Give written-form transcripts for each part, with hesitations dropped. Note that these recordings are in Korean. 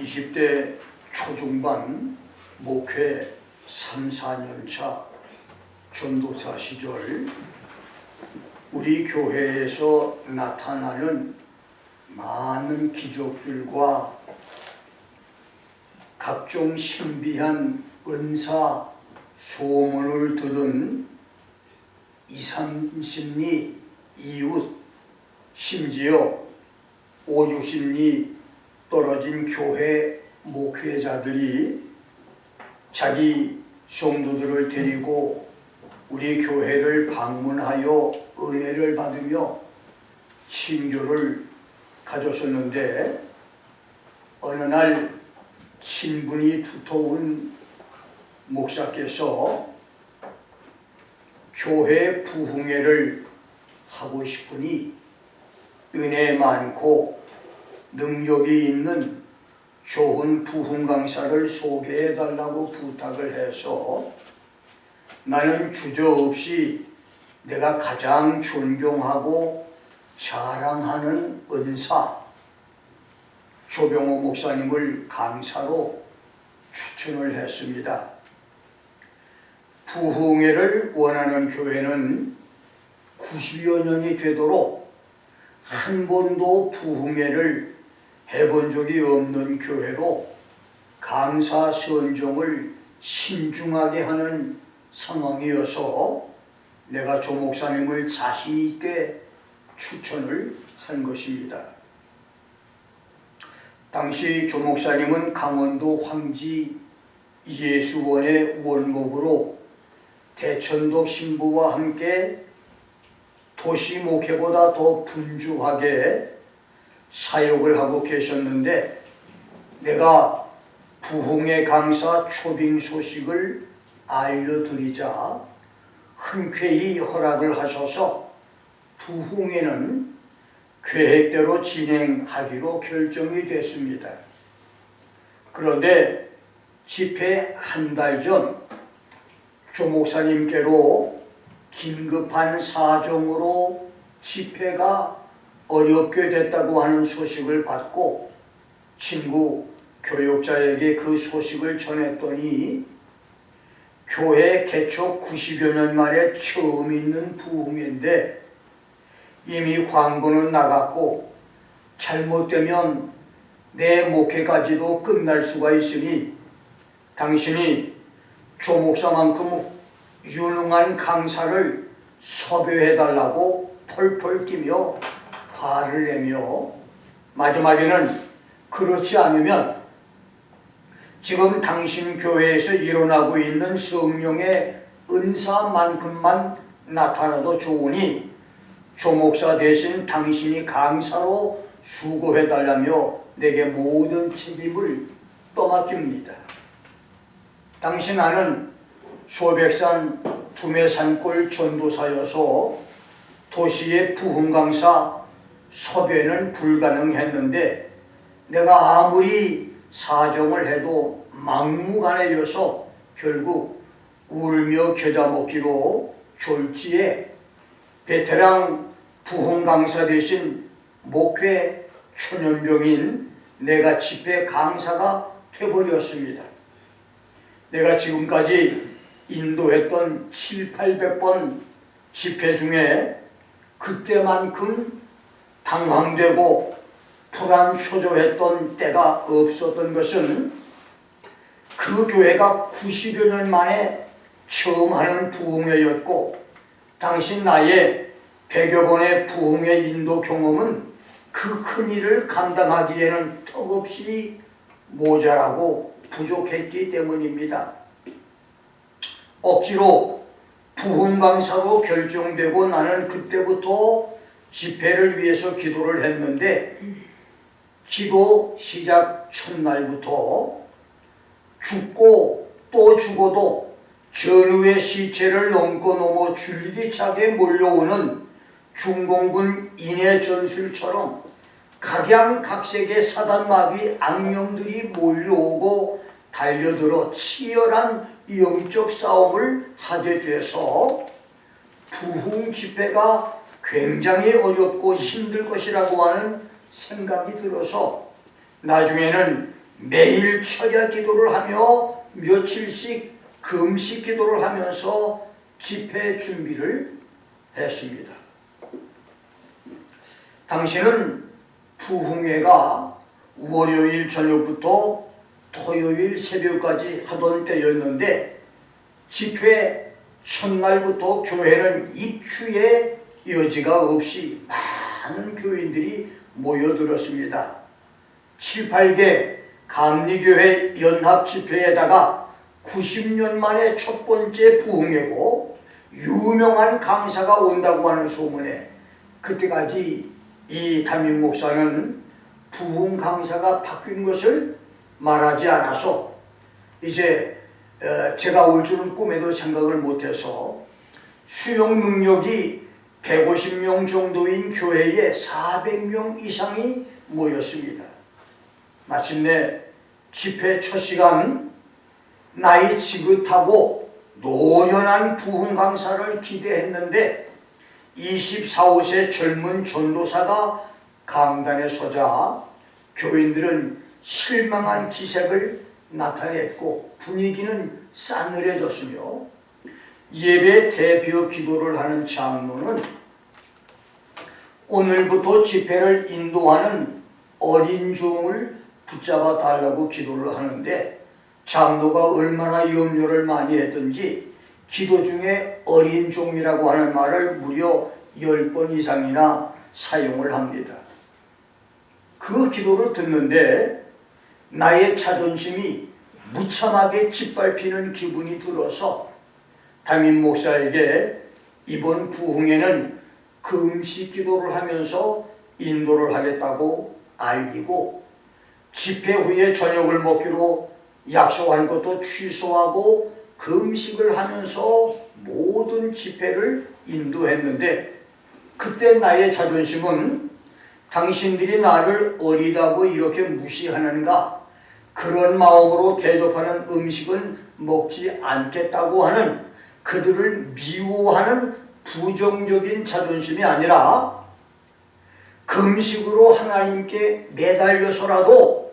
20대 초중반 목회 3, 4년차 전도사 시절 우리 교회에서 나타나는 많은 기적들과 각종 신비한 은사 소문을 들은 20, 30리 이웃, 심지어 5, 60리 떨어진 교회 목회자들이 자기 성도들을 데리고 우리 교회를 방문하여 은혜를 받으며 신교를 가졌었는데, 어느 날 친분이 두터운 목사께서 교회 부흥회를 하고 싶으니 은혜 많고 능력이 있는 좋은 부흥 강사를 소개해 달라고 부탁을 해서, 나는 주저없이 내가 가장 존경하고 자랑하는 은사 조병호 목사님을 강사로 추천을 했습니다. 부흥회를 원하는 교회는 90여 년이 되도록 한 번도 부흥회를 해본 적이 없는 교회로 강사 선정을 신중하게 하는 상황이어서 내가 조 목사님을 자신 있게 추천을 한 것입니다. 당시 조 목사님은 강원도 황지 예수원의 원목으로 대천독 신부와 함께 도시 목회보다 더 분주하게 사역을 하고 계셨는데, 내가 부흥회 강사 초빙 소식을 알려드리자 흔쾌히 허락을 하셔서 부흥회는 계획대로 진행하기로 결정이 됐습니다. 그런데 집회 한 달 전 조 목사님께로 긴급한 사정으로 집회가 어렵게 됐다고 하는 소식을 받고 친구 교역자에게 그 소식을 전했더니, 교회 개초 90여 년 만에 처음 있는 부흥회인데 이미 광고는 나갔고 잘못되면 내 목회까지도 끝날 수가 있으니 당신이 조 목사만큼 유능한 강사를 섭외해달라고 펄펄 뛰며 화를 내며, 마지막에는 그렇지 않으면 지금 당신 교회에서 일어나고 있는 성령의 은사만큼만 나타나도 좋으니 조 목사 대신 당신이 강사로 수고해달라며 내게 모든 책임을 떠맡깁니다. 당시 나는 소백산 두메산골 전도사여서 도시의 부흥 강사 섭외는 불가능했는데, 내가 아무리 사정을 해도 막무가내여서 결국 울며 겨자 먹기로 졸지에 베테랑 부흥 강사 대신 목회 초년병인 내가 집회 강사가 되어버렸습니다. 내가 지금까지 인도했던 7, 800번 집회 중에 그때만큼 당황되고 불안초조했던 때가 없었던 것은, 그 교회가 90여 년 만에 처음 하는 부흥회였고 당시 나의 100여 번의 부흥회 인도 경험은 그 큰 일을 감당하기에는 턱없이 모자라고 부족했기 때문입니다. 억지로 부흥 강사로 결정되고 나는 그때부터 집회를 위해서 기도를 했는데, 기도 시작 첫날부터 죽고 또 죽어도 전우의 시체를 넘고 넘어 줄기차게 몰려오는 중공군 인해 전술처럼 각양각색의 사단마귀 악령들이 몰려오고 달려들어 치열한 영적 싸움을 하게 돼서 부흥 집회가 굉장히 어렵고 힘들 것이라고 하는 생각이 들어서 나중에는 매일 철야 기도를 하며 며칠씩 금식 기도를 하면서 집회 준비를 했습니다. 당시는 부흥회가 월요일 저녁부터 토요일 새벽까지 하던 때였는데 집회 첫날부터 교회는 입추의 여지가 없이 많은 교인들이 모여들었습니다. 7, 8개 감리교회 연합 집회에다가 90년 만에 첫 번째 부흥회고 유명한 강사가 온다고 하는 소문에 그때까지 이 담임 목사는 부흥 강사가 바뀐 것을 말하지 않아서 이제 제가 올 줄은 꿈에도 생각을 못해서 수용 능력이 150명 정도인 교회에 400명 이상이 모였습니다. 마침내 집회 첫 시간 나이 지긋하고 노련한 부흥 강사를 기대했는데 24, 5세 젊은 전도사가 강단에 서자 교인들은 실망한 기색을 나타냈고 분위기는 싸늘해졌으며 예배 대표 기도를 하는 장로는 오늘부터 집회를 인도하는 어린 종을 붙잡아 달라고 기도를 하는데 장로가 얼마나 염려를 많이 했던지 기도 중에 어린 종이라고 하는 말을 무려 10번 이상이나 사용을 합니다. 그 기도를 듣는데 나의 자존심이 무참하게 짓밟히는 기분이 들어서 담임 목사에게 이번 부흥회는 금식 기도를 하면서 인도를 하겠다고 알리고 집회 후에 저녁을 먹기로 약속한 것도 취소하고 금식을 하면서 모든 집회를 인도했는데 그때 나의 자존심은 당신들이 나를 어리다고 이렇게 무시하는가? 그런 마음으로 대접하는 음식은 먹지 않겠다고 하는 그들을 미워하는 부정적인 자존심이 아니라 금식으로 하나님께 매달려서라도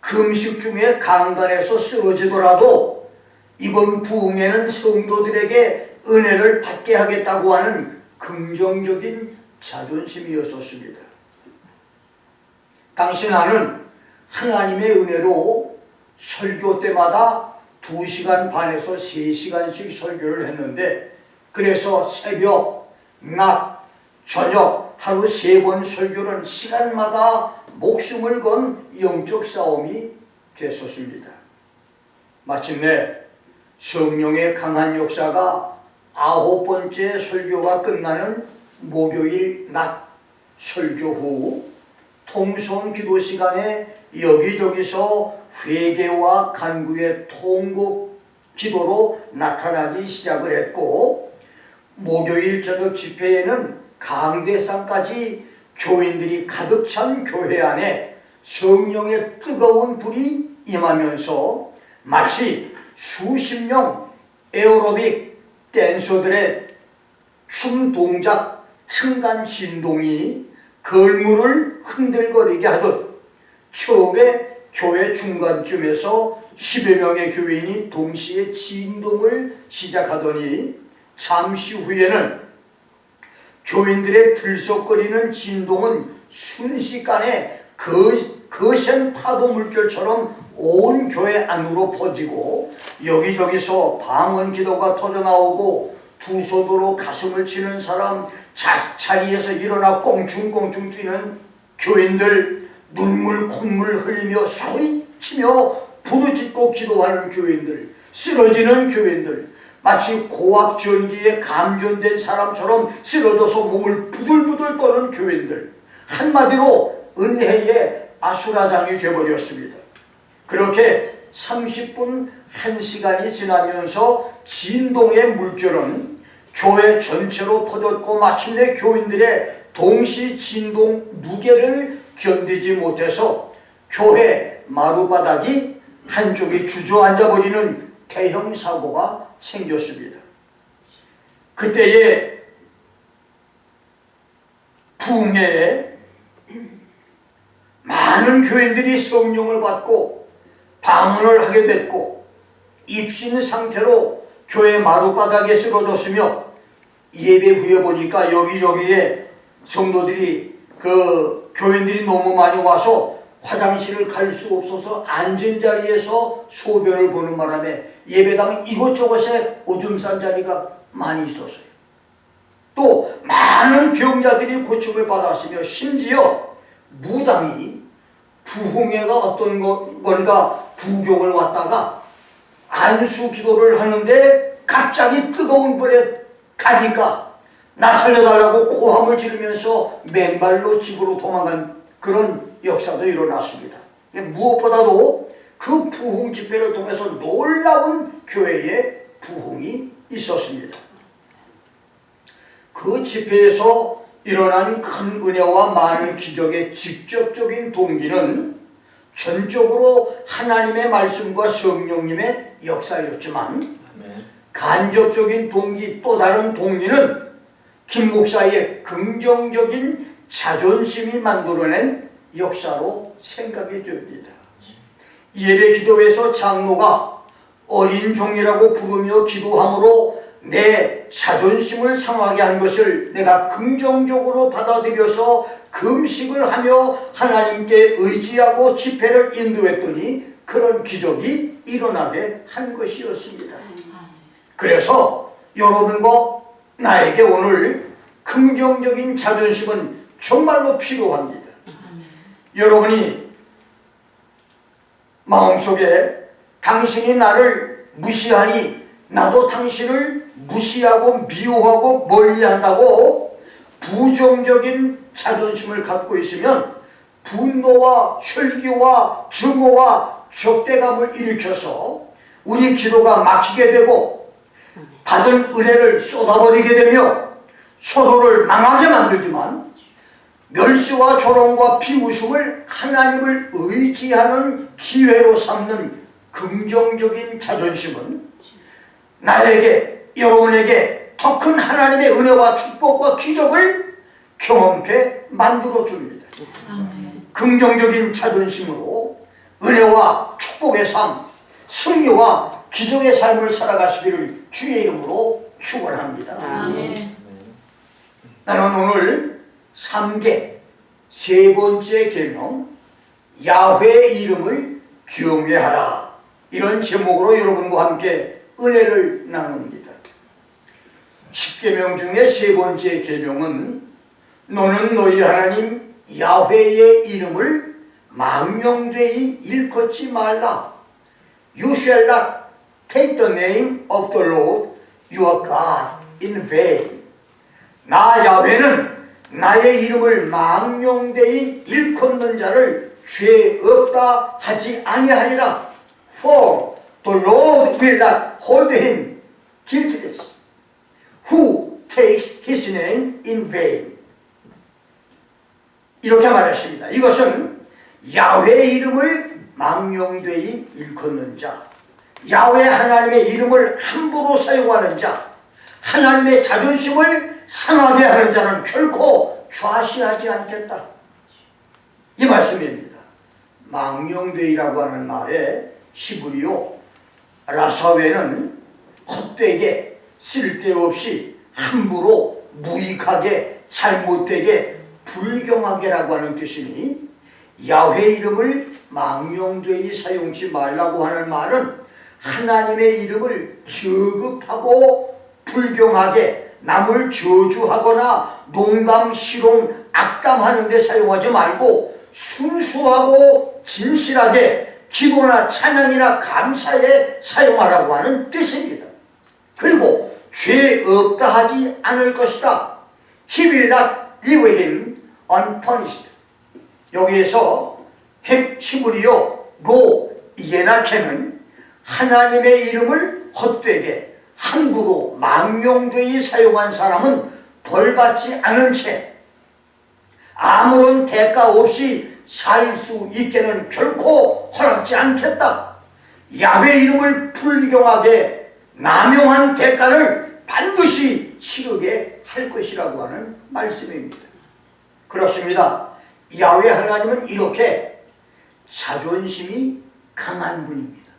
금식 중에 강단에서 쓰러지더라도 이번 부흥회는 성도들에게 은혜를 받게 하겠다고 하는 긍정적인 자존심이었었습니다. 당시 나는 하나님의 은혜로 설교 때마다 2시간 반에서 3시간씩 설교를 했는데 그래서 새벽, 낮, 저녁 하루 3번 설교는 시간마다 목숨을 건 영적 싸움이 됐었습니다. 마침내 성령의 강한 역사가 9번째 설교가 끝나는 목요일 낮 설교 후 통성 기도 시간에 여기저기서 회개와 간구의 통곡 기도로 나타나기 시작을 했고 목요일 저녁 집회에는 강대상까지 교인들이 가득 찬 교회 안에 성령의 뜨거운 불이 임하면서 마치 수십 명 에어로빅 댄서들의 춤 동작 층간 진동이 걸물을 흔들거리게 하듯 처음에 교회 중간쯤에서 10여 명의 교인이 동시에 진동을 시작하더니 잠시 후에는 교인들의 들썩거리는 진동은 순식간에 거센 파도 물결처럼 온 교회 안으로 퍼지고 여기저기서 방언 기도가 터져나오고 두 손으로 가슴을 치는 사람, 자리에서 일어나 꽁충꽁충 뛰는 교인들, 눈물 콧물 흘리며 소리치며 부르짖고 기도하는 교인들, 쓰러지는 교인들, 마치 고압전기에 감전된 사람처럼 쓰러져서 몸을 부들부들 떠는 교인들, 한마디로 은혜의 아수라장이 되어버렸습니다. 그렇게 30분 1시간이 지나면서 진동의 물결은 교회 전체로 퍼졌고 마침내 교인들의 동시 진동 무게를 견디지 못해서 교회 마루바닥이 한쪽이 주저앉아버리는 대형 사고가 생겼습니다. 그때에 부흥회에 많은 많은 교인들이 성령을 받고 방언을 하게 됐고 입신 상태로 교회 마룻바닥에 쓰러졌으며 예배 후에 보니까 여기저기에 성도들이 교인들이 너무 많이 와서 화장실을 갈 수 없어서 앉은 자리에서 소변을 보는 바람에 예배당 이곳저곳에 오줌 싼 자리가 많이 있었어요. 또 많은 병자들이 고침을 받았으며 심지어 무당이 부흥회가 어떤 건가 구경을 왔다가 안수 기도를 하는데 갑자기 뜨거운 불에 가니까 나 살려달라고 고함을 지르면서 맨발로 집으로 도망간 그런 역사도 일어났습니다. 무엇보다도 그 부흥 집회를 통해서 놀라운 교회의 부흥이 있었습니다. 그 집회에서 일어난 큰 은혜와 많은 기적의 직접적인 동기는 전적으로 하나님의 말씀과 성령님의 역사였지만 간접적인 동기, 또 다른 동기는 김 목사의 긍정적인 자존심이 만들어낸 역사로 생각이 됩니다. 예배 기도에서 장로가 어린 종이라고 부르며 기도함으로 내 자존심을 상하게 한 것을 내가 긍정적으로 받아들여서 금식을 하며 하나님께 의지하고 집회를 인도했더니 그런 기적이 일어나게 한 것이었습니다. 그래서 여러분과 나에게 오늘 긍정적인 자존심은 정말로 필요합니다. 여러분이 마음속에 당신이 나를 무시하니 나도 당신을 무시하고 미워하고 멀리한다고 부정적인 자존심을 갖고 있으면 분노와 혈기와 증오와 적대감을 일으켜서 우리 기도가 막히게 되고 받은 은혜를 쏟아버리게 되며 서로를 망하게 만들지만 멸시와 조롱과 비웃음을 하나님을 의지하는 기회로 삼는 긍정적인 자존심은 나에게, 여러분에게 더 큰 하나님의 은혜와 축복과 기적을 경험케 만들어줍니다. 긍정적인 자존심으로 은혜와 축복의 삶, 승리와 기적의 삶을 살아가시기를 주의 이름으로 축원합니다. 나는 오늘 3개, 세 번째 계명, 야훼의 이름을 경외하라, 이런 제목으로 여러분과 함께 은혜를 나눕니다. 10계명 중에 세 번째 계명은 너는 너희 하나님 야훼의 이름을 망령되이 일컫지 말라. You shall not take the name of the Lord your God in vain. 나 야훼는 나의 이름을 망령되이 일컫는 자를 죄 없다 하지 아니하리라. For the Lord will not hold him guiltless who takes his name in vain. 이렇게 말했습니다. 이것은 야훼의 이름을 망령되이 일컫는 자, 야훼 하나님의 이름을 함부로 사용하는 자, 하나님의 자존심을 상하게 하는 자는 결코 좌시하지 않겠다, 이 말씀입니다. 망령되이라고 하는 말에 히브리어 라사웨는 헛되게, 쓸데없이, 함부로, 무익하게, 잘못되게, 불경하게라고 하는 뜻이니 야훼 이름을 망령되이 사용치 말라고 하는 말은 하나님의 이름을 저급하고 불경하게, 남을 저주하거나 농담, 시롱, 악담하는 데 사용하지 말고 순수하고 진실하게 기도나 찬양이나 감사에 사용하라고 하는 뜻입니다. 그리고 죄 없다 하지 않을 것이다. He will not leave him unpunished. 여기에서 히브리어 로 예나케는 하나님의 이름을 헛되게, 함부로, 망령되이 사용한 사람은 벌받지 않은 채 아무런 대가 없이 살 수 있게는 결코 허락지 않겠다. 야훼 이름을 불경하게 남용한 대가를 반드시 치르게 할 것이라고 하는 말씀입니다. 그렇습니다. 야훼 하나님은 이렇게 자존심이 강한 분입니다.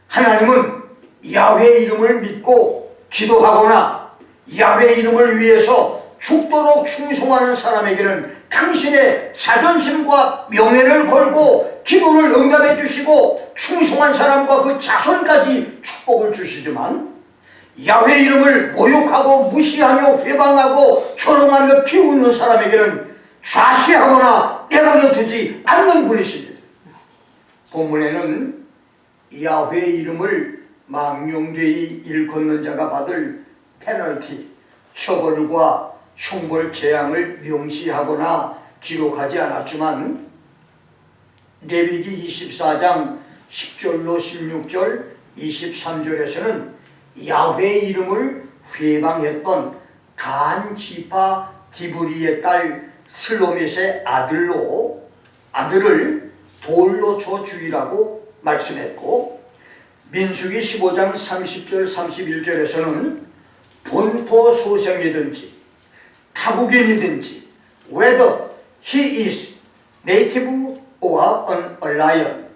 하나님은 야훼 이름을 믿고 기도하거나 야훼 이름을 위해서 죽도록 충성하는 사람에게는 당신의 자존심과 명예를 걸고 기도를 응답해 주시고 충성한 사람과 그 자손까지 축복을 주시지만, 야훼 이름을 모욕하고 무시하며 회방하고 조롱하며 비웃는 사람에게는 좌시하거나 내버려 두지 않는 분이십니다. 본문에는 야훼 이름을 망령되이 일컫는 자가 받을 페널티, 처벌과 형벌 재앙을 명시하거나 기록하지 않았지만, 레위기 24장 10절로 16절 23절에서는 야훼 이름을 회방했던 단 지파 디브리의 딸 슬로밋의 아들을 돌로 쳐 죽이라고 말씀했고, 민수기 15장 30절 31절에서는 본토 소생이든지 타국인이든지 whether he is native or an alien,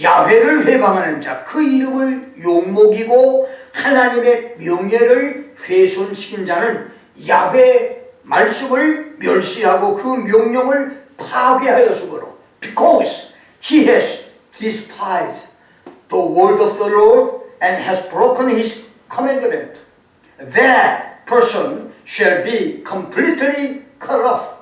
야훼를 회방하는 자, 그 이름을 욕먹이고 하나님의 명예를 훼손시킨 자는 야훼 말씀을 멸시하고 그 명령을 파괴하였으므로, because he has despised the word of the Lord and has broken his commandment, that person shall be completely cut off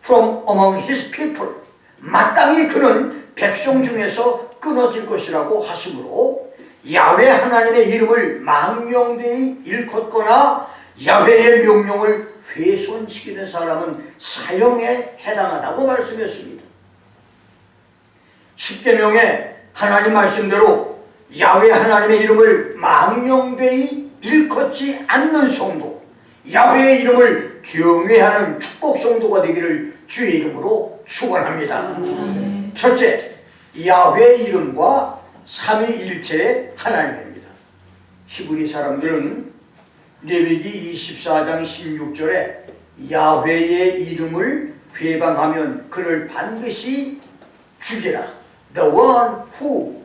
from among his people. 마땅히 그는 백성 중에서 끊어질 것이라고 하시므로, 야훼 하나님의 이름을 망령되이 일컫거나 야훼의 명령을 훼손시키는 사람은 사형에 해당하다고 말씀했습니다. 십계명에 하나님 말씀대로 야훼 하나님의 이름을 망령되이 일컫지 않는 성도, 야훼의 이름을 경외하는 축복 성도가 되기를 주의 이름으로 축원합니다. 첫째, 야훼 이름과 삼위일체의 하나님입니다. 히브리 사람들은 레위기 24장 16절에 야훼의 이름을 회방하면 그를 반드시 죽이라. The one who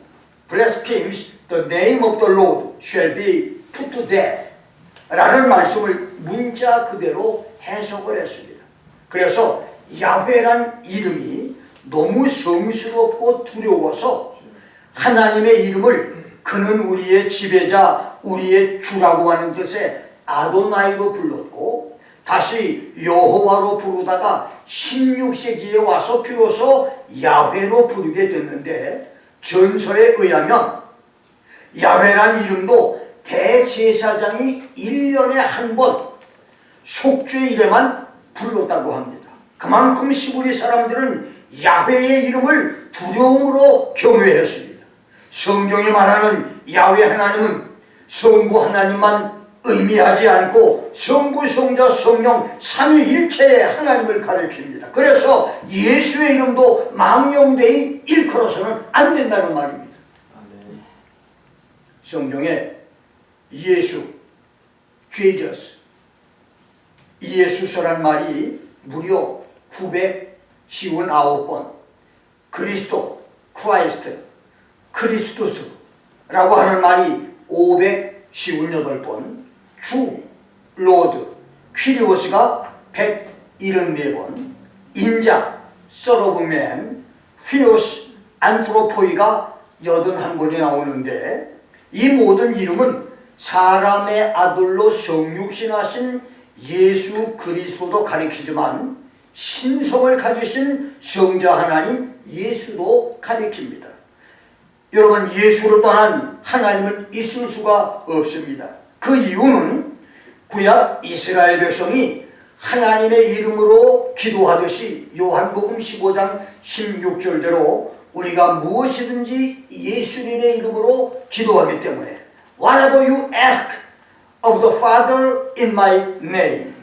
blasphemes the name of the Lord shall be put to death 라는 말씀을 문자 그대로 해석을 했습니다. 그래서 야훼란 이름이 너무 성스럽고 두려워서 하나님의 이름을 그는 우리의 지배자, 우리의 주라고 하는 뜻의 아도나이로 불렀고, 다시 여호와로 부르다가 16세기에 와서 비로소 야훼로 부르게 됐는데, 전설에 의하면 야훼란 이름도 대제사장이 1년에 한 번 속죄일에만 불렀다고 합니다. 그만큼 히브리 사람들은 야훼의 이름을 두려움으로 경외했습니다. 성경이 말하는 야훼 하나님은 성부 하나님만 의미하지 않고 성부, 성자, 성령 삼위일체의 하나님을 가리킵니다. 그래서 예수의 이름도 망령되이 일컬어서는 안 된다는 말입니다. 성경에 예수, Jesus, 예수서란 말이 무려 959번, 그리스도, 크라이스트, 크리스토스라고 하는 말이 558번, 주, 로드, 퀴리오스가 174번, 인자, 선 오브 맨, 휘오스, 안트로포이가 81번이 나오는데, 이 모든 이름은 사람의 아들로 성육신하신 예수 그리스도도 가리키지만 신성을 가지신 성자 하나님 예수도 가리킵니다. 여러분, 예수를 떠난 하나님은 있을 수가 없습니다. 그 이유는 구약 이스라엘 백성이 하나님의 이름으로 기도하듯이 요한복음 15장 16절대로 우리가 무엇이든지 예수님의 이름으로 기도하기 때문에 Whatever you ask of the Father in my name,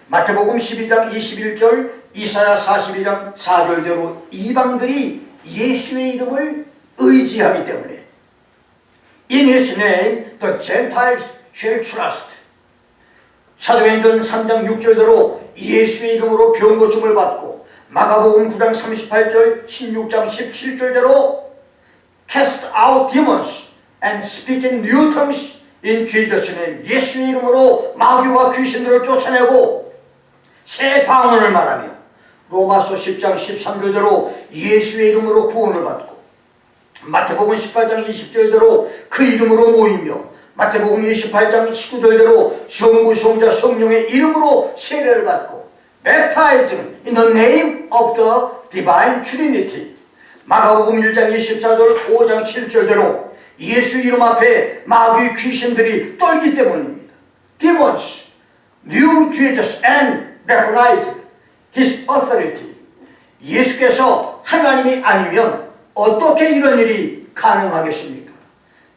마태복음 12장 21절, 이사야 42장 4절대로 이방들이 예수의 이름을 의지하기 때문에 In His name the Gentiles shall trust. 사도행전 3장 6절대로 예수의 이름으로 병 고침을 받고 마가복음 9장 38절 16장 17절대로 cast out demons and speak in new tongues in Jesus' name. 예수의 이름으로 마귀와 귀신들을 쫓아내고 새 방언을 말하며 로마서 10장 13절대로 예수의 이름으로 구원을 받고 마태복음 18장 20절대로 그 이름으로 모이며 마태복음 28장 19절대로 성부 성자 성령의 이름으로 세례를 받고 baptized in the name of the divine Trinity. 마가복음 1장 24절 5장 7절대로 예수 이름 앞에 마귀 귀신들이 떨기 때문입니다. Demons knew Jesus and recognized His authority. 예수께서 하나님이 아니면 어떻게 이런 일이 가능하겠습니까?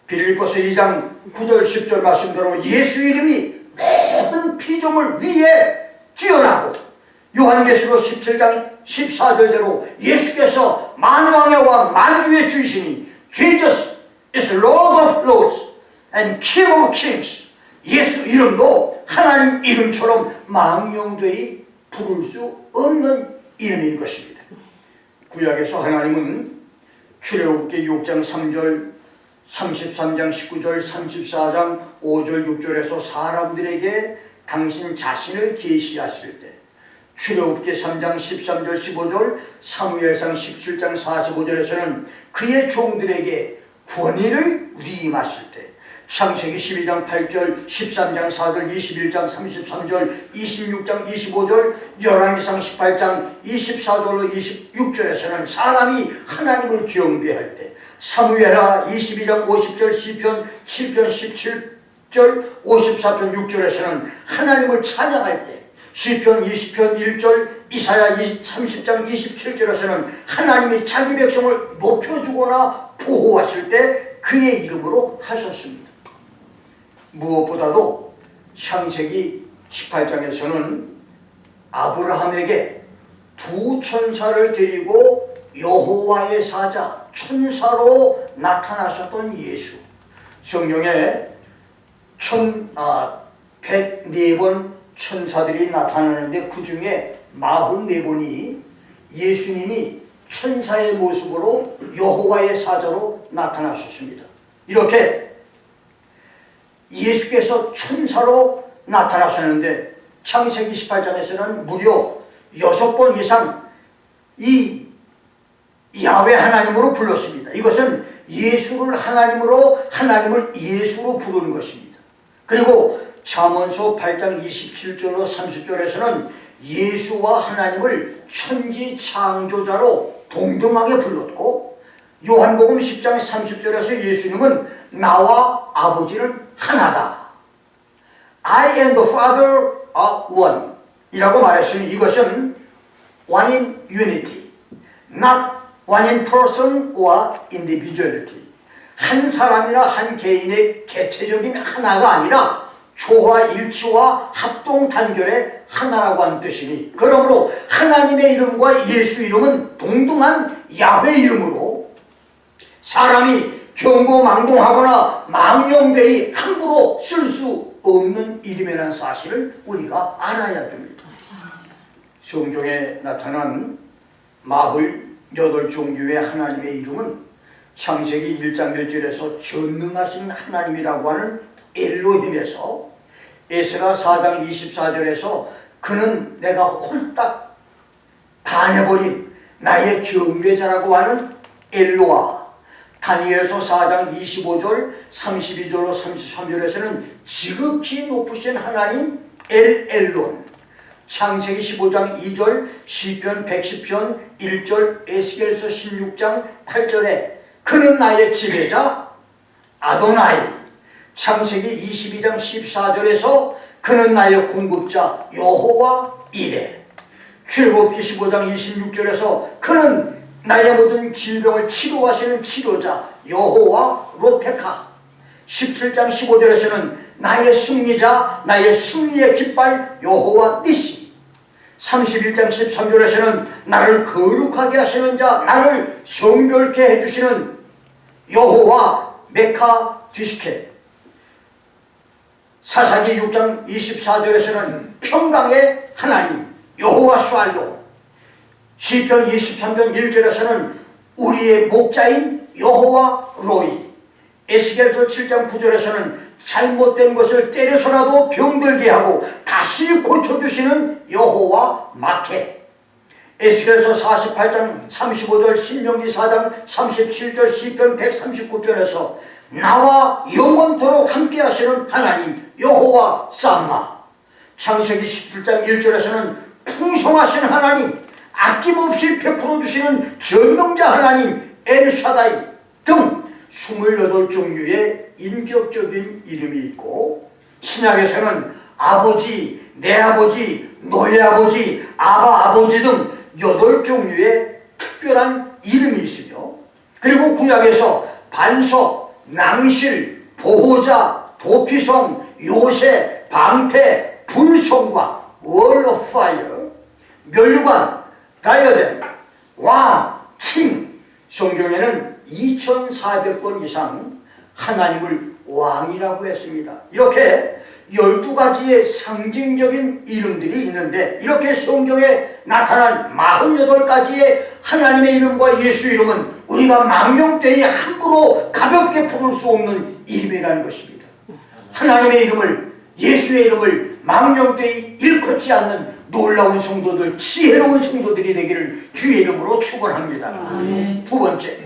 빌립보서 2장 9절 10절 말씀대로 예수 이름이 모든 피조물 위에 뛰어나고 요한계시록 17장 14절대로 예수께서 만왕의 왕 만주의 주이시니 Jesus is Lord of Lords and King of Kings. 예수 이름도 하나님 이름처럼 망령되이 부를 수 없는 이름인 것입니다. 구약에서 하나님은 출애굽기 6장 3절 33장 19절 34장 5절 6절에서 사람들에게 당신 자신을 계시하실 때 출애굽기 3장 13절 15절 사무엘상 17장 45절에서는 그의 종들에게 권위를 위임하실 때 창세기 12장 8절 13장 4절 21장 33절 26장 25절 열왕기상 18장 24절로 26절에서는 사람이 하나님을 경배할 때 사무엘하 22장 50절 시편 7편 17절 54편 6절에서는 하나님을 찬양할 때 시편 20편 1절 이사야 30장 27절에서는 하나님이 자기 백성을 높여주거나 보호하실 때 그의 이름으로 하셨습니다. 무엇보다도 창세기 18장에서는 아브라함에게 두 천사를 데리고 여호와의 사자 천사로 나타나셨던 예수. 성경에 104번 천사들이 나타나는데 그 중에 44번이 예수님이 천사의 모습으로 여호와의 사자로 나타나셨습니다. 이렇게 예수께서 천사로 나타나셨는데 창세기 18장에서는 무려 6번 이상 이 야훼 하나님으로 불렀습니다. 이것은 예수를 하나님으로 하나님을 예수로 부르는 것입니다. 그리고 잠언서 8장 27절로 30절에서는 예수와 하나님을 천지 창조자로 동등하게 불렀고 요한복음 10장 30절에서 예수님은 나와 아버지는 하나다. I and the Father are one 이라고 말했으니 이것은 one in unity, not one in person or individuality. 한 사람이나 한 개인의 개체적인 하나가 아니라 조화일치와 합동단결의 하나라고 하는 뜻이니 그러므로 하나님의 이름과 예수 이름은 동등한 야훼 이름으로 사람이 경고망동하거나 망령되이 함부로 쓸 수 없는 이름이라는 사실을 우리가 알아야 됩니다. 성경에 나타난 48종류의 하나님의 이름은 창세기 1장 1절에서 전능하신 하나님이라고 하는 엘로힘에서 에스라 4장 24절에서 그는 내가 홀딱 반해버린 나의 경배자라고 하는 엘로아, 다니엘서 4장 25절 32절로 33절에서는 지극히 높으신 하나님 엘론, 창세기 15장 2절 시편 110편 1절 에스겔서 16장 8절에 그는 나의 지배자 아도나이, 창세기 22장 14절에서 그는 나의 공급자 여호와 이레, 출애굽기 15장 26절에서 그는 나의 모든 질병을 치료하시는 치료자 여호와 로페카, 17장 15절에서는 나의 승리자 나의 승리의 깃발 여호와 니시, 31장 13절에서는 나를 거룩하게 하시는 자 나를 성별케 해주시는 여호와 메카 디스케, 사사기 6장 24절에서는 평강의 하나님 여호와 샬롬, 시편 23편 1절에서는 우리의 목자인 여호와 로이, 에스겔서 7장 9절에서는 잘못된 것을 때려서라도 병들게 하고 다시 고쳐주시는 여호와 마케, 에스겔서 48장 35절, 신명기 4장 37절, 시편 139편에서 나와 영원토록 함께 하시는 하나님 여호와 쌈마, 창세기 17장 1절에서는 풍성하신 하나님, 아낌없이 베풀어 주시는 전능자 하나님 엘샤다이 등 28종류의 인격적인 이름이 있고, 신약에서는 아버지, 내 아버지, 너의 아버지, 아버지 등 8종류의 특별한 이름이 있으며, 그리고 구약에서 반석, 낭실, 보호자, 도피성, 요새, 방패, 불성과 월 오브 파이어, 면류관, 다이어뎀, 왕, 킹, 성경에는 2400번 이상 하나님을 왕이라고 했습니다. 이렇게 12가지의 상징적인 이름들이 있는데, 이렇게 성경에 나타난 48가지의 하나님의 이름과 예수 이름은 우리가 망령되이 함부로 가볍게 부를 수 없는 이름이라는 것입니다. 하나님의 이름을, 예수의 이름을 망령되이 일컫지 않는 놀라운 성도들, 지혜로운 성도들이 되기를 주의 이름으로 축원합니다. 두 번째,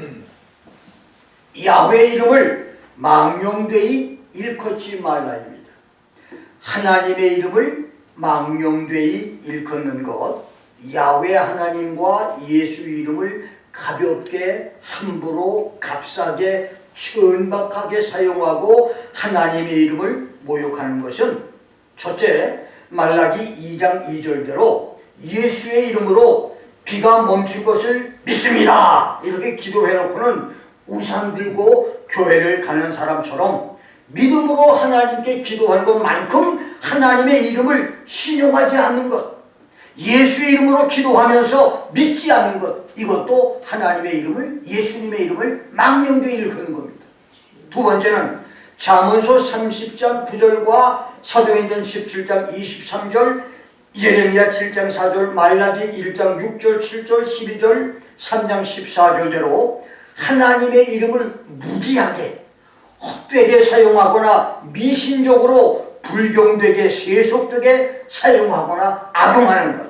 야훼의 이름을 망령되이 일컫지 말라입니다. 하나님의 이름을 망령되이 일컫는 것, 야훼 하나님과 예수 이름을 가볍게, 함부로, 값싸게, 천박하게 사용하고 하나님의 이름을 모욕하는 것은, 첫째, 말라기 2장 2절대로 예수의 이름으로 비가 멈출 것을 믿습니다, 이렇게 기도해놓고는 우산 들고 교회를 가는 사람처럼 믿음으로 하나님께 기도한 것만큼 하나님의 이름을 신용하지 않는 것, 예수의 이름으로 기도하면서 믿지 않는 것, 이것도 하나님의 이름을, 예수님의 이름을 망령되이 일컫는 겁니다. 두 번째는 잠언서 30장 9절과 사도행전 17장 23절, 예레미야 7장 4절, 말라기 1장 6절 7절 12절, 3장 14절대로 하나님의 이름을 무지하게, 헛되게 사용하거나 미신적으로 불경되게, 세속되게 사용하거나 악용하는 것,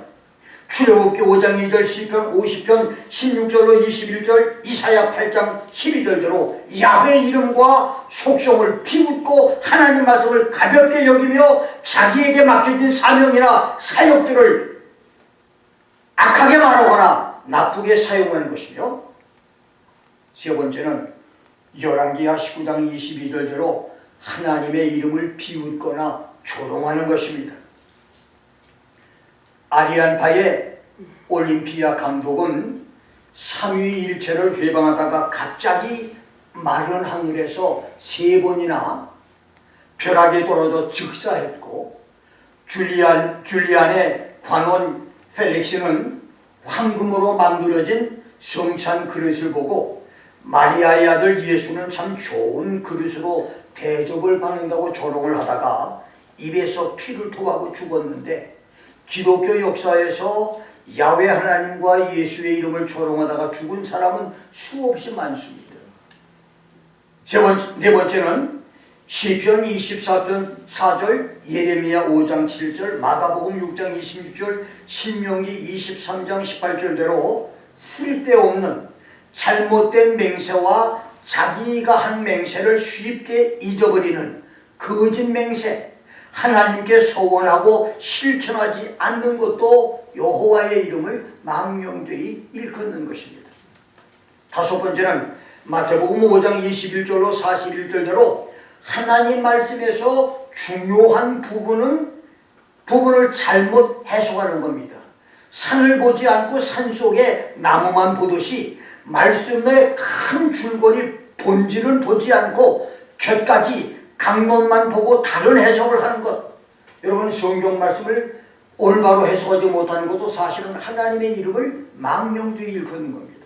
출애굽기 5장 2절, 시편 50편 16절로 21절, 이사야 8장 12절대로 야훼 이름과 속성을 비웃고 하나님 말씀을 가볍게 여기며 자기에게 맡겨진 사명이나 사역들을 악하게 말하거나 나쁘게 사용하는 것이며, 세 번째는 열왕기하 19장 22절대로 하나님의 이름을 비웃거나 조롱하는 것입니다. 아리안파의 올림피아 감독은 삼위일체를 회방하다가 갑자기 마른 하늘에서 3번이나 벼락에 떨어져 즉사했고, 줄리안의 관원 펠릭스는 황금으로 만들어진 성찬 그릇을 보고 마리아의 아들 예수는 참 좋은 그릇으로 대접을 받는다고 조롱을 하다가 입에서 피를 토하고 죽었는데, 기독교 역사에서 야훼 하나님과 예수의 이름을 조롱하다가 죽은 사람은 수없이 많습니다. 네 번째는 시편 24편 4절, 예레미야 5장 7절, 마가복음 6장 26절, 신명기 23장 18절대로 쓸데없는 잘못된 맹세와 자기가 한 맹세를 쉽게 잊어버리는 거짓 맹세, 하나님께 소원하고 실천하지 않는 것도 여호와의 이름을 망령되이 일컫는 것입니다. 다섯 번째는 마태복음 5장 21절로 41절대로 하나님 말씀에서 중요한 부분을 잘못 해석하는 겁니다. 산을 보지 않고 산속에 나무만 보듯이 말씀의 큰 줄거리 본질은 보지 않고 곁가지 강론만 보고 다른 해석을 하는 것, 여러분 성경 말씀을 올바로 해석하지 못하는 것도 사실은 하나님의 이름을 망령되이 일컫는 겁니다.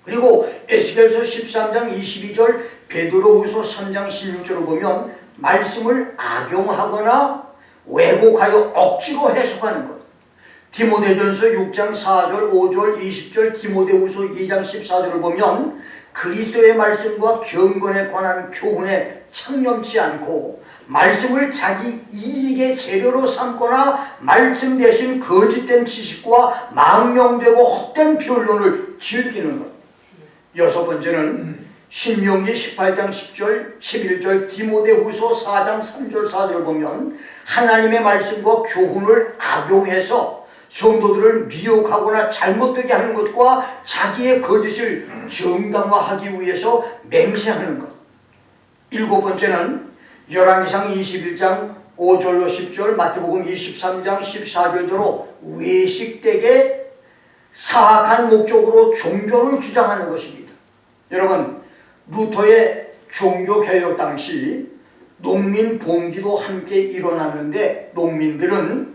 그리고 에스겔서 13장 22절, 베드로후서 3장 16절을 보면 말씀을 악용하거나 왜곡하여 억지로 해석하는 것, 디모데전서 6장 4절 5절 20절 디모데후서 2장 14절을 보면 그리스도의 말씀과 경건에 관한 교훈에 창념치 않고 말씀을 자기 이익의 재료로 삼거나 말씀 대신 거짓된 지식과 망령되고 헛된 변론을 즐기는 것. 여섯 번째는 신명기 18장 10절 11절 디모데후서 4장 3절 4절을 보면 하나님의 말씀과 교훈을 악용해서 성도들을 미혹하거나 잘못되게 하는 것과 자기의 거짓을 정당화하기 위해서 맹세하는 것. 일곱 번째는 열왕기상 21장 5절로 10절 마태복음 23장 14절대로 외식되게 사악한 목적으로 종교를 주장하는 것입니다. 여러분, 루터의 종교개혁 당시 농민 봉기도 함께 일어났는데 농민들은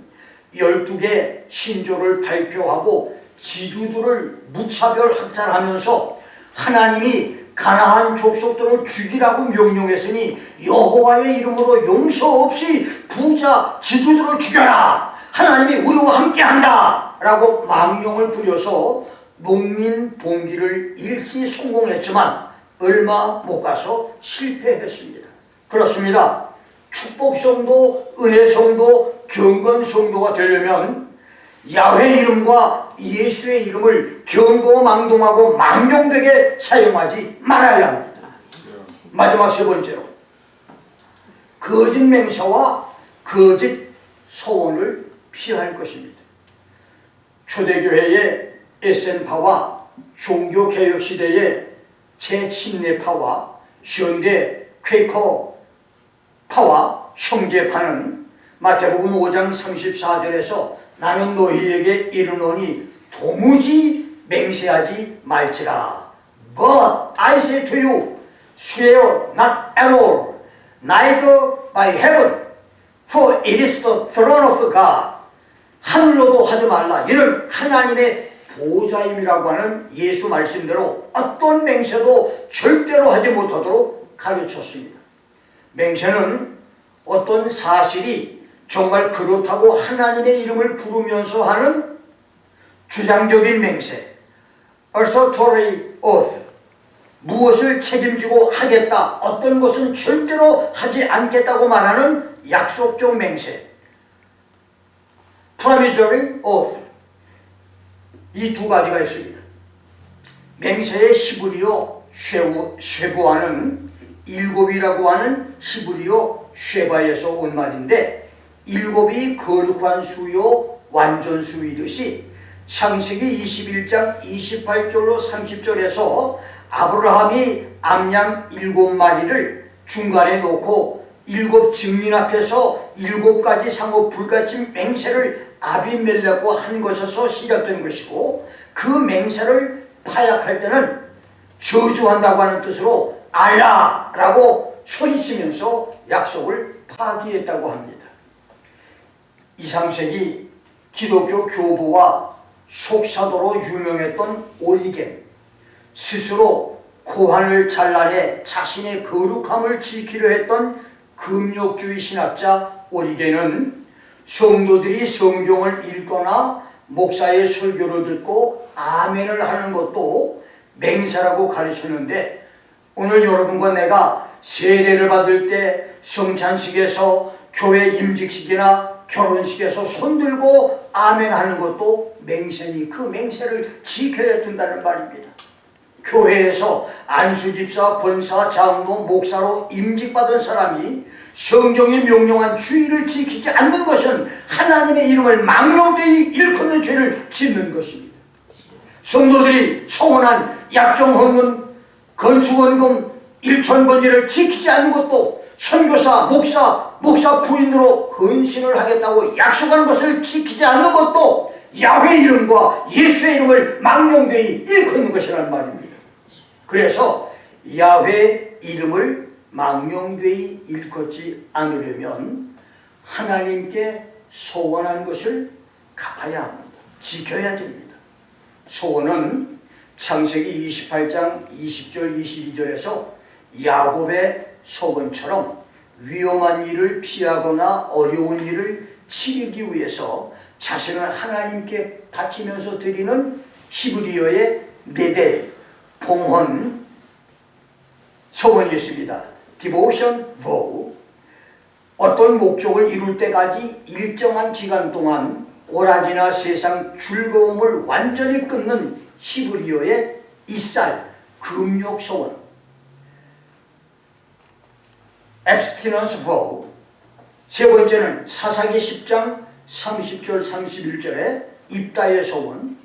12개 신조를 발표하고 지주들을 무차별 학살하면서 하나님이 가나안 족속들을 죽이라고 명령했으니 여호와의 이름으로 용서 없이 부자 지주들을 죽여라, 하나님이 우리와 함께한다 라고 망령을 부려서 농민 봉기를 일시 성공했지만 얼마 못 가서 실패했습니다. 그렇습니다. 축복성도, 은혜성도, 경건성도가 되려면 야훼 이름과 예수의 이름을 경거망동하고 망령되게 사용하지 말아야 합니다. 마지막 세 번째로 거짓 맹세와 거짓 서원을 피할 것입니다. 초대교회의 에센파와 종교개혁시대의 재침례파와 현대 퀘이커파와 형제파는 마태복음 5장 34절에서 나는 너희에게 이르노니 도무지 맹세하지 말지라. But I say to you, swear not at all, neither by heaven, for it is the throne of God. 하늘로도 하지 말라. 이는 하나님의 보좌임이라고 하는 예수 말씀대로 어떤 맹세도 절대로 하지 못하도록 가르쳤습니다. 맹세는 어떤 사실이 정말 그렇다고 하나님의 이름을 부르면서 하는 주장적인 맹세, assertory oath, 무엇을 책임지고 하겠다, 어떤 것은 절대로 하지 않겠다고 말하는 약속적 맹세, promissory oath, 이 두 가지가 있습니다. 맹세의 히브리어 쉐부아는 일곱이라고 하는 히브리어 쉐바에서 온 말인데 일곱이 거룩한 수요 완전수이듯이 창세기 21장 28절로 30절에서 아브라함이 암양 7마리를 중간에 놓고 7 증인 앞에서 7가지 상호 불같은 맹세를 아비멜렉과 한 것에서 시작된 것이고 그 맹세를 파약할 때는 저주한다고 하는 뜻으로 알라라고 소리치면서 약속을 파기했다고 합니다. 2, 3세기 기독교 교부와 속사도로 유명했던 오리겐, 스스로 고환을 잘라내 자신의 거룩함을 지키려 했던 금욕주의 신학자 오리겐은 성도들이 성경을 읽거나 목사의 설교를 듣고 아멘을 하는 것도 맹세라고 가르쳤는데 오늘 여러분과 내가 세례를 받을 때 성찬식에서 교회 임직식이나 결혼식에서 손들고 아멘 하는 것도 맹세니 그 맹세를 지켜야 된다는 말입니다. 교회에서 안수집사, 권사, 장로, 목사로 임직받은 사람이 성경이 명령한 주의를 지키지 않는 것은 하나님의 이름을 망령되이 일컫는 죄를 짓는 것입니다. 성도들이 소원한 약정헌금, 건축원금, 일천번제를 지키지 않는 것도 선교사, 목사 부인으로 헌신을 하겠다고 약속한 것을 지키지 않는 것도 야훼 이름과 예수의 이름을 망령되이 일컫는 것이라는 말입니다. 그래서 야훼 이름을 망령되이 일컫지 않으려면 하나님께 소원한 것을 갚아야 합니다. 지켜야 됩니다. 소원은 창세기 28장 20절 22절에서 야곱의 소원처럼 위험한 일을 피하거나 어려운 일을 치르기 위해서 자신을 하나님께 바치면서 드리는 히브리어의 네델, 봉헌 소원이 있습니다. Devotion vow. 어떤 목적을 이룰 때까지 일정한 기간 동안 오락이나 세상 즐거움을 완전히 끊는 히브리어의 이살, 금욕 소원. Abstinence vow. 세 번째는 사사기 10장 30절 31절에 입다의 소원,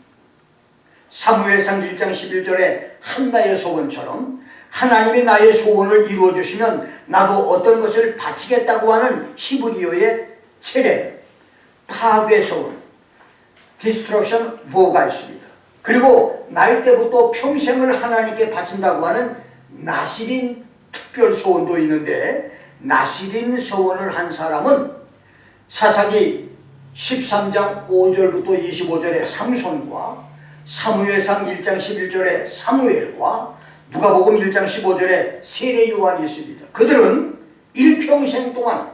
사무엘상 1장 11절에 한나의 소원처럼 하나님이 나의 소원을 이루어주시면 나도 어떤 것을 바치겠다고 하는 히브리어의 체렙, 파괴 소원, 디스트럭션 vow가 있습니다. 그리고 날 때부터 평생을 하나님께 바친다고 하는 나시린 특별 소원도 있는데, 나시린 소원을 한 사람은 사사기 13장 5절부터 25절에 삼손과 사무엘상 1장 11절에 사무엘과 누가복음 1장 15절에 세례 요한이 있습니다. 그들은 일평생 동안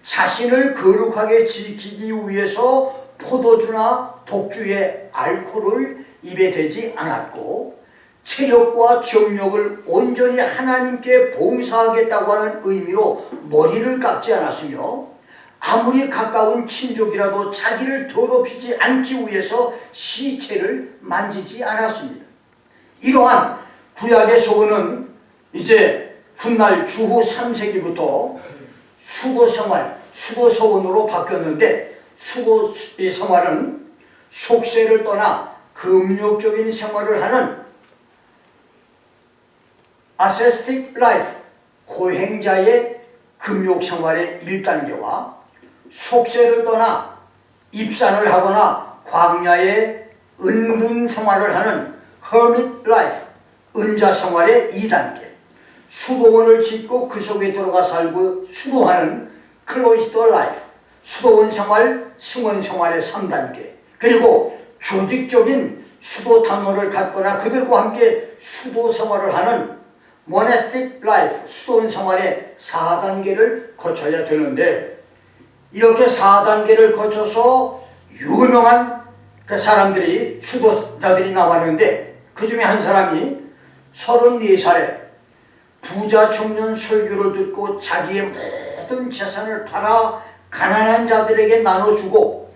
자신을 거룩하게 지키기 위해서 포도주나 독주의 알코올을 입에 대지 않았고, 체력과 정력을 온전히 하나님께 봉사하겠다고 하는 의미로 머리를 깎지 않았으며, 아무리 가까운 친족이라도 자기를 더럽히지 않기 위해서 시체를 만지지 않았습니다. 이러한 구약의 소원은 이제 훗날 주후 3세기부터 수도생활, 수도소원으로 바뀌었는데, 수도생활은 속세를 떠나 금욕적인 생활을 하는 아세스틱 라이프, 고행자의 금욕생활의 1단계와 속세를 떠나 입산을 하거나 광야의 은둔 생활을 하는 hermit life, 은자 생활의 2단계, 수도원을 짓고 그 속에 들어가 살고 수도하는 cloister life, 수도원 생활, 승원 생활의 3단계, 그리고 조직적인 수도 단원을 갖거나 그들과 함께 수도 생활을 하는 monastic life, 수도원 생활의 4단계를 거쳐야 되는데, 이렇게 4단계를 거쳐서 유명한 그 사람들이, 수도자들이 나왔는데, 그 중에 한 사람이 34살에 부자 청년 설교를 듣고 자기의 모든 재산을 팔아 가난한 자들에게 나눠주고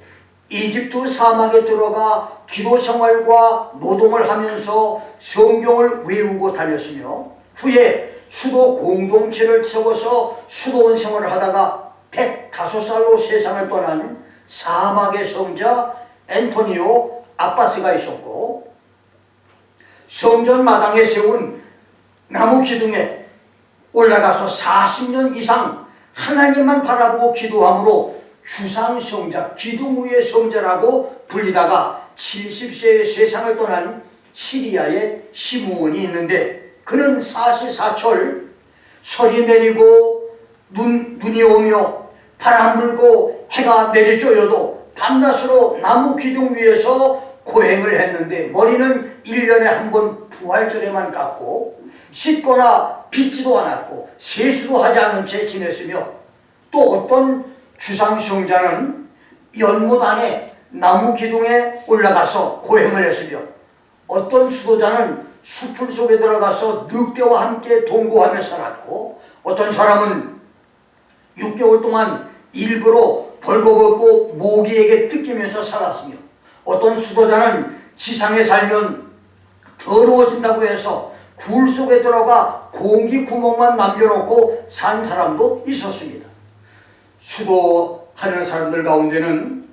이집트 사막에 들어가 기도 생활과 노동을 하면서 성경을 외우고 다녔으며, 후에 수도 공동체를 세워서 수도원 생활을 하다가 105살로 세상을 떠난 사막의 성자 앤토니오 아바스가 있었고, 성전 마당에 세운 나무 기둥에 올라가서 40년 이상 하나님만 바라보고 기도함으로 주상성자, 기둥 위의 성자라고 불리다가 70세에 세상을 떠난 시리아의 시므온이 있는데, 그는 사시사철 설이 내리고 눈이 오며 바람 불고 해가 내리쬐어도 밤낮으로 나무 기둥 위에서 고행을 했는데, 머리는 1년에 한 번 부활절에만 깎고 씻거나 빗지도 않았고 세수도 하지 않은 채 지냈으며, 또 어떤 주상성자는 연못 안에 나무 기둥에 올라가서 고행을 했으며, 어떤 수도자는 수풀 속에 들어가서 늑대와 함께 동거하며 살았고, 어떤 사람은 6개월 동안 일부러 벌거벗고 모기에게 뜯기면서 살았으며, 어떤 수도자는 지상에 살면 더러워진다고 해서 굴 속에 들어가 공기 구멍만 남겨놓고 산 사람도 있었습니다. 수도하는 사람들 가운데는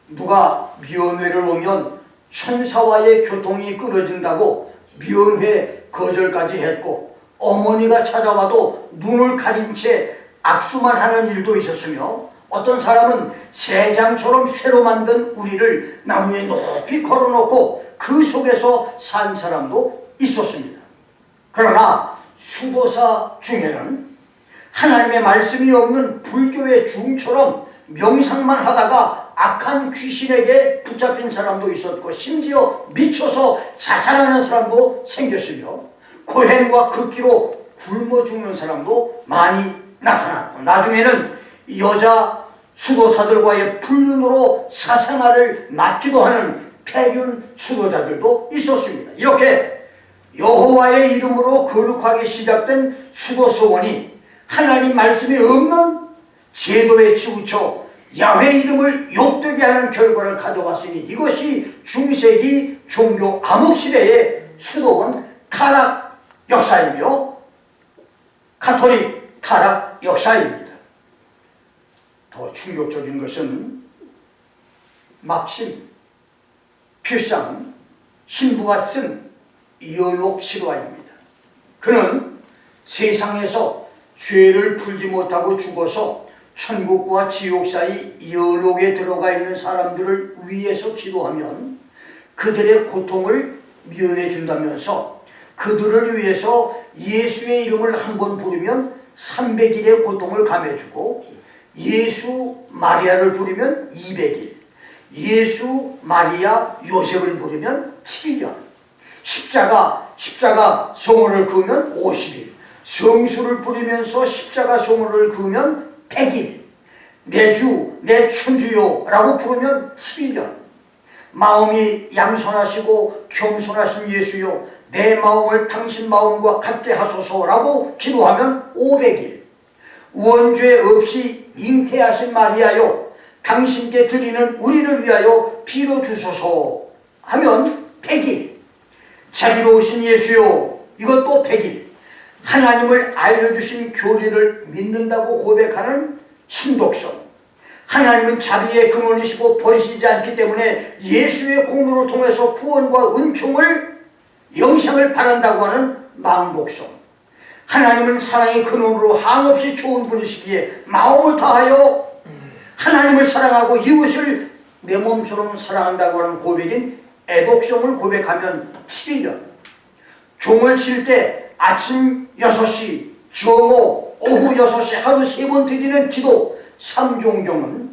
누가 면회를 오면 천사와의 교통이 끊어진다고 면회 거절까지 했고, 어머니가 찾아와도 눈을 가린 채 악수만 하는 일도 있었으며, 어떤 사람은 새장처럼 쇠로 만든 우리를 나무에 높이 걸어놓고 그 속에서 산 사람도 있었습니다. 그러나 수도사 중에는 하나님의 말씀이 없는 불교의 중처럼 명상만 하다가 악한 귀신에게 붙잡힌 사람도 있었고, 심지어 미쳐서 자살하는 사람도 생겼으며, 고행과 극기로 굶어 죽는 사람도 많이 나타났고, 나중에는 여자 수도사들과의 불륜으로 사생활을 맡기도 하는 폐륜 수도자들도 있었습니다. 이렇게 여호와의 이름으로 거룩하게 시작된 수도서원이 하나님 말씀이 없는 제도에 치우쳐 야훼 이름을 욕되게 하는 결과를 가져왔으니 이것이 중세기 종교 암흑시대의 수도원 타락 역사이며 가톨릭 타락 역사입니다. 더 충격적인 것은 막심, 필상, 신부가 쓴 연옥 실화입니다. 그는 세상에서 죄를 풀지 못하고 죽어서 천국과 지옥 사이 연옥에 들어가 있는 사람들을 위해서 기도하면 그들의 고통을 면해 준다면서 그들을 위해서 예수의 이름을 한 번 부르면 300일의 고통을 감해주고 예수 마리아를 부르면 200일, 예수 마리아 요셉을 부르면 7년, 십자가 성호를 그으면 50일, 성수를 부리면서 십자가 성호를 그으면 100일, 내 주, 내 천주요 라고 부르면 7년, 마음이 양선하시고 겸손하신 예수요 내 마음을 당신 마음과 같게 하소서라고 기도하면 500일, 원죄 없이 잉태하신 마리아요 당신께 드리는 우리를 위하여 빌어주소서 하면 100일, 자비로우신 예수요 이것도 100일, 하나님을 알려주신 교리를 믿는다고 고백하는 신독성, 하나님은 자비의 근원이시고 버리시지 않기 때문에 예수의 공로를 통해서 구원과 은총을 영생을 바란다고 하는 망독성, 하나님은 사랑의 근원으로 한없이 좋은 분이시기에 마음을 다하여 하나님을 사랑하고 이웃을 내 몸처럼 사랑한다고 하는 고백인 애독성을 고백하면 7년, 종을 칠 때 아침 6시, 정오, 오후 6시 하루 3번 드리는 기도 3종경은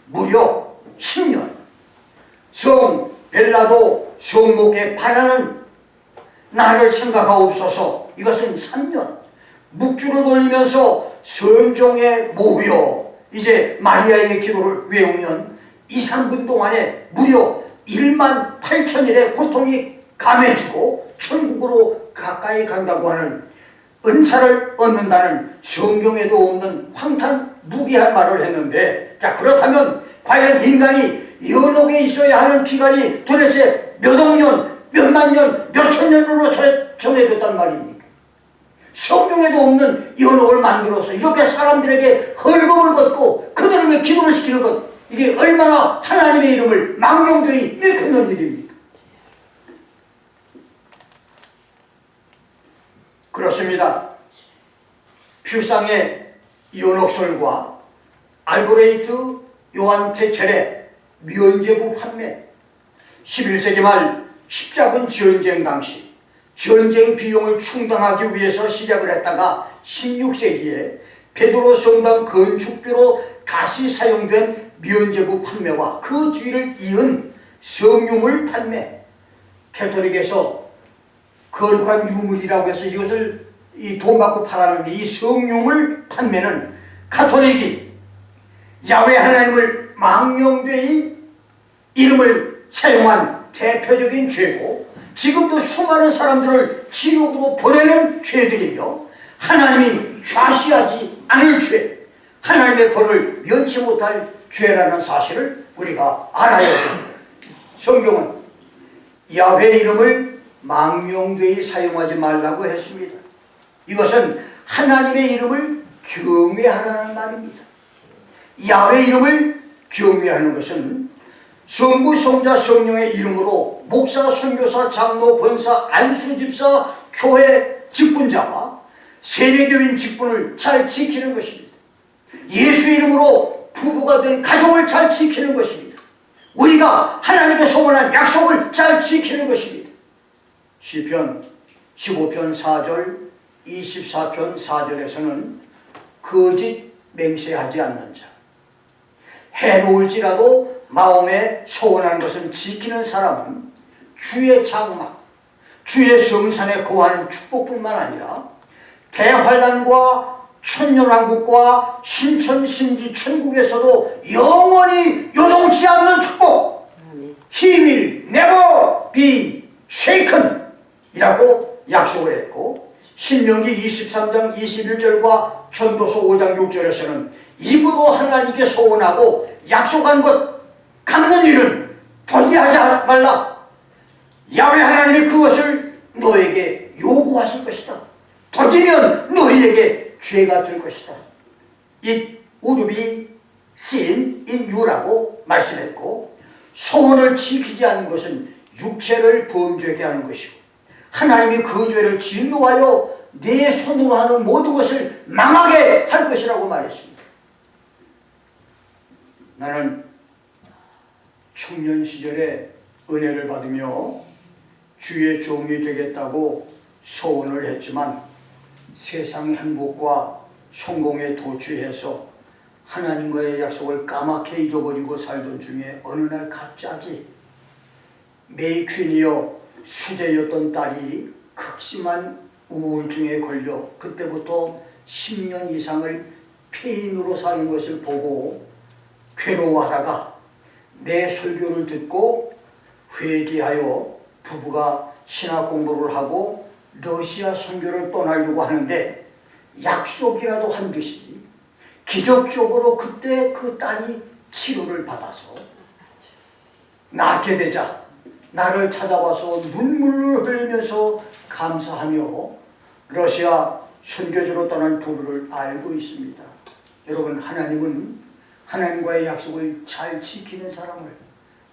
무려 10년, 성 벨라도 성목에 바라는 나를 생각하옵소서 이것은 3년, 묵주를 돌리면서 선종에 모여 이제 마리아의 기도를 외우면 2, 3분 동안에 무려 1만 8천일의 고통이 감해지고 천국으로 가까이 간다고 하는 은사를 얻는다는 성경에도 없는 황탄무계한 말을 했는데, 자 그렇다면 과연 인간이 연옥에 있어야 하는 기간이 도대체 몇 억 년, 몇만 년, 몇천 년으로 정해졌단 말입니까? 성경에도 없는 연옥을 만들어서 이렇게 사람들에게 헐겁을 걷고 그들을 왜 기도를 시키는 것, 이게 얼마나 하나님의 이름을 망령되이 일컫는 일입니까? 그렇습니다. 퓨상의 연옥설과 알브레이트 요한 테첼의 면죄부 판매, 11세기 말 십자군 전쟁 당시 전쟁 비용을 충당하기 위해서 시작을 했다가 16세기에 베드로 성당 건축비로 다시 사용된 면죄부 판매와 그 뒤를 이은 성유물 판매, 캐톨릭에서 거룩한 유물이라고 해서 이것을 돈 받고 팔았는데 이 성유물 판매는 가톨릭이 야훼 하나님을 망령되이 이름을 사용한 대표적인 죄고 지금도 수많은 사람들을 지옥으로 보내는 죄들이며 하나님이 좌시하지 않을 죄, 하나님의 벌을 면치 못할 죄라는 사실을 우리가 알아야 됩니다. 성경은 야훼 이름을 망령되이 사용하지 말라고 했습니다. 이것은 하나님의 이름을 경외하라는 말입니다. 야훼 이름을 경외하는 것은 성부, 성자, 성령의 이름으로 목사, 선교사, 장로, 권사, 안수, 집사, 교회 직분자와 세례교인 직분을 잘 지키는 것입니다. 예수의 이름으로 부부가 된 가정을 잘 지키는 것입니다. 우리가 하나님께 소원한 약속을 잘 지키는 것입니다. 시편 15편 4절, 24편 4절에서는 거짓 맹세하지 않는 자, 해로울지라도 마음에 소원한 것은 지키는 사람은 주의 장막, 주의 성산에 거하는 축복뿐만 아니라 대환란과 천년왕국과 신천신지 천국에서도 영원히 요동치 않는 축복. He will never be shaken 이라고 약속을 했고, 신명기 23장 21절과 전도서 5장 6절에서는 입으로 하나님께 소원하고 약속한 것 갚는 일은 더디하지 말라. 야훼 하나님이 그것을 너에게 요구하실 것이다. 더디면 너희에게 죄가 될 것이다. It would be sin in you라고 말씀했고, 소원을 지키지 않는 것은 육체를 범죄하게 하는 것이고, 하나님이 그 죄를 진노하여 내 손으로 하는 모든 것을 망하게 할 것이라고 말했습니다. 나는 청년 시절에 은혜를 받으며 주의 종이 되겠다고 소원을 했지만 세상의 행복과 성공에 도취해서 하나님과의 약속을 까맣게 잊어버리고 살던 중에 어느 날 갑자기 메이 퀸이여 수제였던 딸이 극심한 우울증에 걸려 그때부터 10년 이상을 폐인으로 사는 것을 보고 괴로워하다가 내 설교를 듣고 회개하여 부부가 신학 공부를 하고 러시아 선교를 떠나려고 하는데, 약속이라도 한 듯이 기적적으로 그때 그 딸이 치료를 받아서 낫게 되자 나를 찾아와서 눈물을 흘리면서 감사하며 러시아 선교지로 떠난 부부를 알고 있습니다. 여러분, 하나님은 하나님과의 약속을 잘 지키는 사람을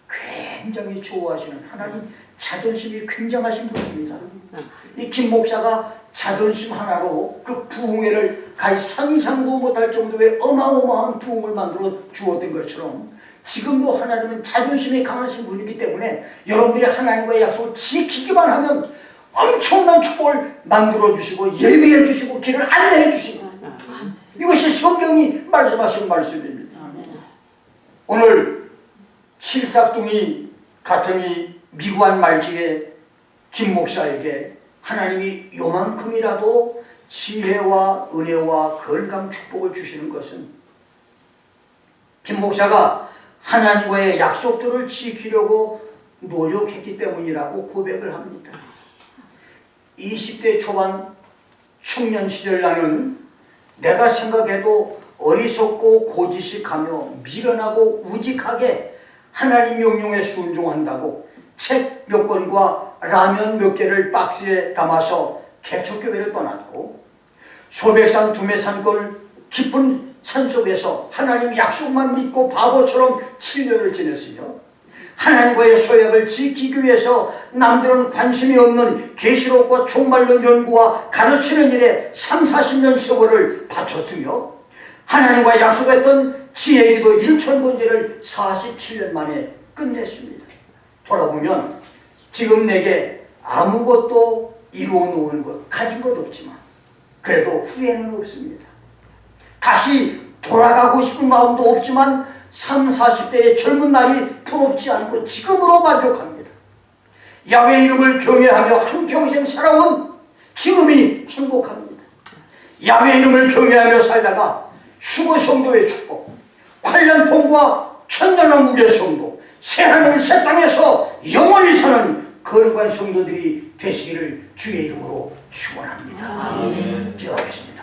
굉장히 좋아하시는, 하나님 자존심이 굉장하신 분입니다. 이 김 목사가 자존심 하나로 그 부흥회를 가히 상상도 못할 정도의 어마어마한 부흥을 만들어 주었던 것처럼, 지금도 하나님은 자존심이 강하신 분이기 때문에 여러분들이 하나님과의 약속을 지키기만 하면 엄청난 축복을 만들어 주시고 예비해 주시고 길을 안내해 주시고, 이것이 성경이 말씀하신 말씀입니다. 오늘 칠삭둥이 같은 이 미구한 말직의 김 목사에게 하나님이 요만큼이라도 지혜와 은혜와 건강 축복을 주시는 것은 김 목사가 하나님과의 약속들을 지키려고 노력했기 때문이라고 고백을 합니다. 20대 초반 청년 시절 나는 내가 생각해도 어리석고 고지식하며 미련하고 우직하게 하나님 명령에 순종한다고 책 몇 권과 라면 몇 개를 박스에 담아서 개척교회를 떠났고, 소백산 두메산골 깊은 산속에서 하나님 약속만 믿고 바보처럼 7년을 지냈으며, 하나님과의 소약을 지키기 위해서 남들은 관심이 없는 계시록과 종말론 연구와 가르치는 일에 30-40년 세월을 바쳤으며, 하나님과 약속했던 지혜기도 1,000번제를 47년 만에 끝냈습니다. 돌아보면 지금 내게 아무것도 이루어 놓은 것, 가진 것 없지만 그래도 후회는 없습니다. 다시 돌아가고 싶은 마음도 없지만 30-40대의 젊은 날이 부럽지 않고 지금으로 만족합니다. 야훼 이름을 경외하며 한평생 살아온 지금이 행복합니다. 야훼 이름을 경외하며 살다가 수고 성도의 축복, 환란통과 천년왕국의 성도, 새하늘 새 땅에서 영원히 사는 거룩한 성도들이 되시기를 주의 이름으로 축원합니다. 기도하겠습니다.